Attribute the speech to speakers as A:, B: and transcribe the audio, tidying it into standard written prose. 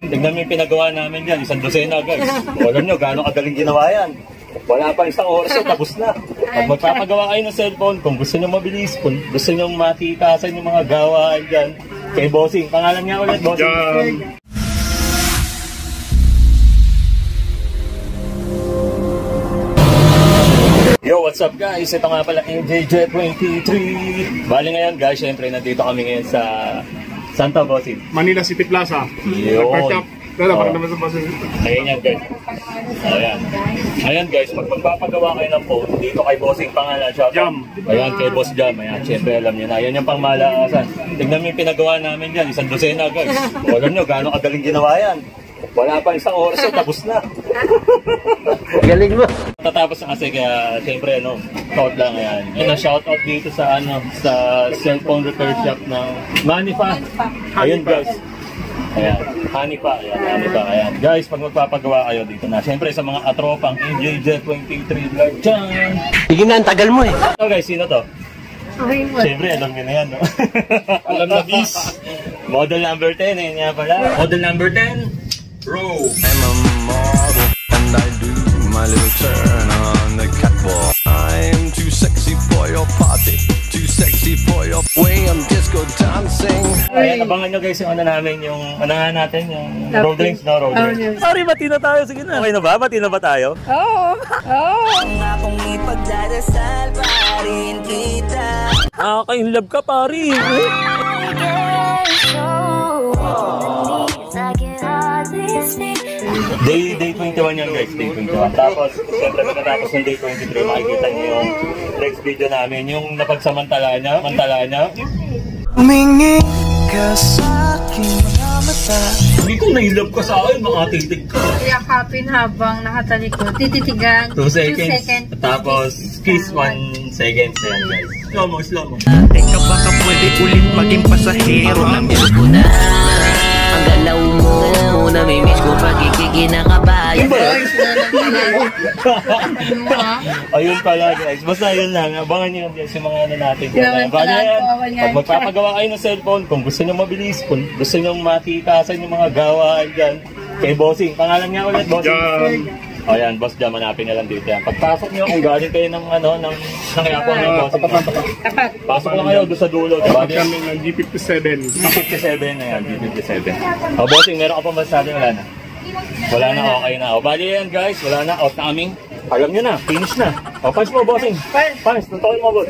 A: Tignan mo yung pinagawa namin yan, 1 dosena guys. Alam nyo, gano'ng kagaling ginawa yan. Wala pa 1 oras yun, tapos na. Pag magpapagawa kayo ng cellphone, kung gusto nyo mabilis, kung gusto nyo matikasan yung mga gawaan dyan, kay Bossing. Pangalan niya ulit, Bossing. Yo, what's up guys? Ito nga pala MJJ23. Bali ngayon guys, syempre nandito kami ngayon sa Santa Bossing,
B: Manila City Plaza.
A: Yun.
B: Naman sa Bossing.
A: Ayan yan guys. Ayan guys, pag magpapagawa kayo ng phone, dito kay Bossing pangalan siya.
B: Jam.
A: Ayan, kay Boss Jam. Ayan, syempre alam niyo na. Ayan yung pangmalakasan. Tignan mo yung pinagawa namin yan, 1 dosena guys. Alam niyo, gano'ng kagaling ginawa yan. Wala pa 1 oras yun, tapos na.
C: Galing mo.
A: Tatapos na kasi kaya syempre shout lang yan. And shout out dito sa sa cellphone repair shop ng Manifa. Ayun guys. Ayan, Hanifa. Ayan. Guys, pag magpapagawa kayo dito na. Syempre sa mga atropang MJJ23 vlog dyan.
C: Sige na, ang tagal mo eh.
A: So guys, sino to? Syempre, alam nyo na yan, no?
B: Alam na this.
A: Model number 10, eh nga pala. Model number 10. Bro.
D: I'm a model and I do my little turn on the catwalk. I'm too sexy for your party, too sexy for your way. I'm disco dancing.
A: Ayan, abangan nyo guys yung namin, yung natin, yung road drinks, no? Road drinks. Sorry, bati na tayo. Sige na. Okay na ba? Bati na ba tayo?
E: Oo.
F: Akong ipagdarasal pa rin kita.
A: Nakaka-inlove ka, pari. Day 21 yan guys, day 21. Tapos, siyempre pagkatapos ng day 23, makikita niyo yung next video namin, yung napagsamantala niya.
D: Humingi ka sa aking mga mata.
A: Hindi ko na-inlove ka sa akin, makatitig ka.
E: Yakapin habang nakatalikod. Tititigan.
A: 2 seconds. Tapos, kiss 1 second. Ayan guys. Slow mo.
C: Teka, baka pwede ulit maging pasahero. Namiss ko na ang galaw mo. Namimiss ko pagkikikinakabayan.
A: Ayun pala guys. Basta yun lang. Abangan nyo guys yung mga natin. Pag magpapagawa kayo ng cellphone, kung gusto nyo mabilis, kung gusto nyo matikasan yung mga gawaan dyan, kay Bossing. Pangalan niya ulit, Bossing. O yan, Boss Jam, hanapin na lang dito yan. Pagpasok nyo, kung galing kayo ng Quiapo ng Bossing.
E: Tapat.
A: Pasok lang kayo doon sa dulo.
B: Dapat kami ng G57.
A: G57 na yan, G57. O Bossing, meron ka pa masasabi? Wala na. Wala na, okay na. O bali yan guys, wala na, out na kaming. Alam nyo na, finish na. O punch mo, Bossing. Punch, tutukin mo, boss.